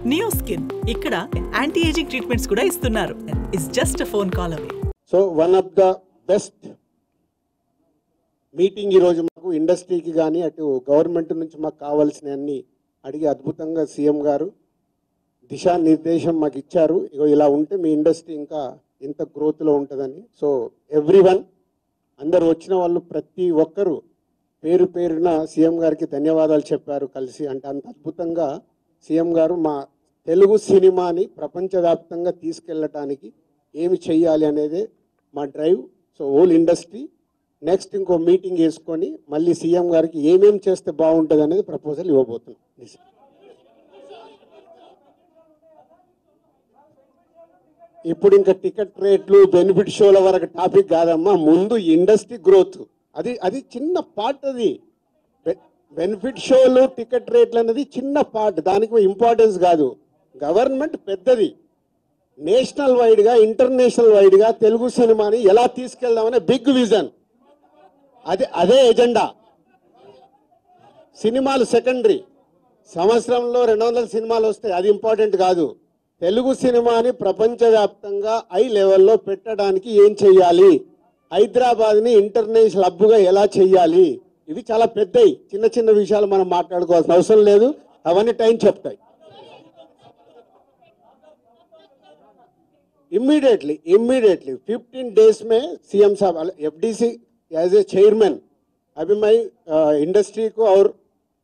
Neo skin ఇక్కడ anti ageing treatments కూడా ఇస్తున్నారు. It's just a phone call away. So one of the best meeting ఈరోజు మాకు ఇండస్ట్రీకి కానీ అటు గవర్నమెంట్ నుంచి మాకు కావాల్సినవన్నీ అడిగి అద్భుతంగా సీఎం గారు దిశానిర్దేశం మాకు ఇచ్చారు. ఇగో ఇలా ఉంటే మీ ఇండస్ట్రీ ఇంకా ఇంత గ్రోత్లో ఉంటుందని. సో ఎవ్రీవన్ అందరు వచ్చిన వాళ్ళు ప్రతి ఒక్కరూ పేరు పేరున సీఎం గారికి ధన్యవాదాలు చెప్పారు కలిసి. అంటే అంత అద్భుతంగా సీఎం గారు మా తెలుగు సినిమాని ప్రపంచవ్యాప్తంగా తీసుకెళ్ళటానికి ఏమి చెయ్యాలి అనేది మా drive. So whole industry next ఇంకో మీటింగ్ వేసుకొని మళ్ళీ సీఎం గారికి ఏమేమి చేస్తే బాగుంటుంది అనేది ప్రపోజల్ ఇవ్వబోతున్నాం. ఇప్పుడు ఇంకా టికెట్ రేట్లు బెనిఫిట్ షోల వరకు టాపిక్ కాదమ్మా, ముందు ఇండస్ట్రీ గ్రోత్ అది చిన్న పార్ట్. అది బెనిఫిట్ షోలు టికెట్ రేట్లు అనేది చిన్న పార్ట్, దానికి ఇంపార్టెన్స్ కాదు. గవర్నమెంట్ పెద్దది, నేషనల్ వైడ్గా ఇంటర్నేషనల్ వైడ్గా తెలుగు సినిమాని ఎలా తీసుకెళ్దామనే బిగ్ విజన్, అదే ఎజెండా. సినిమాలు సెకండరీ, సంవత్సరంలో 200 సినిమాలు వస్తాయి, అది ఇంపార్టెంట్ కాదు. తెలుగు సినిమాని ప్రపంచవ్యాప్తంగా హై లెవెల్లో పెట్టడానికి ఏం చెయ్యాలి, హైదరాబాద్ని ఇంటర్నేషనల్ హబ్గా ఎలా చెయ్యాలి, ఇవి చాలా పెద్దవి. చిన్న చిన్న విషయాలు మనం మాట్లాడుకోవాల్సిన అవసరం లేదు, అవన్నీ టైం చెప్తాయి. इमीडिएटली 15 डेज में सीएम साहब एफडीसी एज ए चेयरमैन अभी मैं इंडस्ट्री को और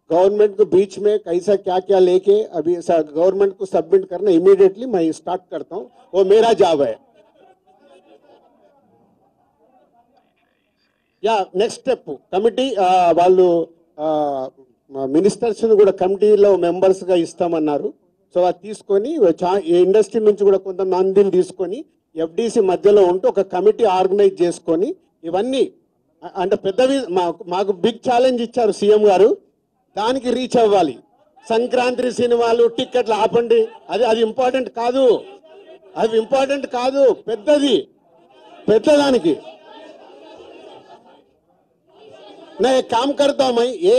गवर्नमेंट को बीच में कैसा क्या क्या लेके अभी गवर्नमेंट को सबमिट करना इमीडिएटली मैं स्टार्ट करता हूँ. वो मेरा जॉब है. या नेक्स्ट स्टेप कमिटी వాళ్ళు మినిస్టర్స్ కూడా కమిటీలో మెంబర్స్గా ఇస్తామన్నారు. సో అది తీసుకొని ఇండస్ట్రీ నుంచి కూడా కొంతమందిని తీసుకొని ఎఫ్డీసీ మధ్యలో ఉంటూ ఒక కమిటీ ఆర్గనైజ్ చేసుకొని ఇవన్నీ అంటే పెద్దవి మాకు బిగ్ ఛాలెంజ్ ఇచ్చారు సీఎం గారు, దానికి రీచ్ అవ్వాలి. సంక్రాంతి సినిమాలు టిక్కెట్లు ఆపండి, అది ఇంపార్టెంట్ కాదు, అది ఇంపార్టెంట్ కాదు, పెద్దదానికి. मैं एक काम करता हूँ, मैं ये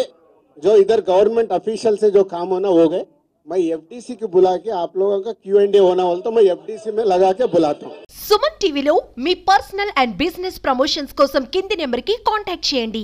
जो इधर गवर्नमेंट ऑफिशियल से जो काम होना हो गए, मैं एफडीसी की बुला के आप लोगों का Q&A होना बोलता तो मैं एफडीसी में लगा के बुलाता हूँ. సుమన్ టీవీలో మీ పర్సనల్ అండ్ బిజినెస్ ప్రమోషన్స్ కోసం కింది నెంబర్ కి కాంటాక్ట్ చేయండి.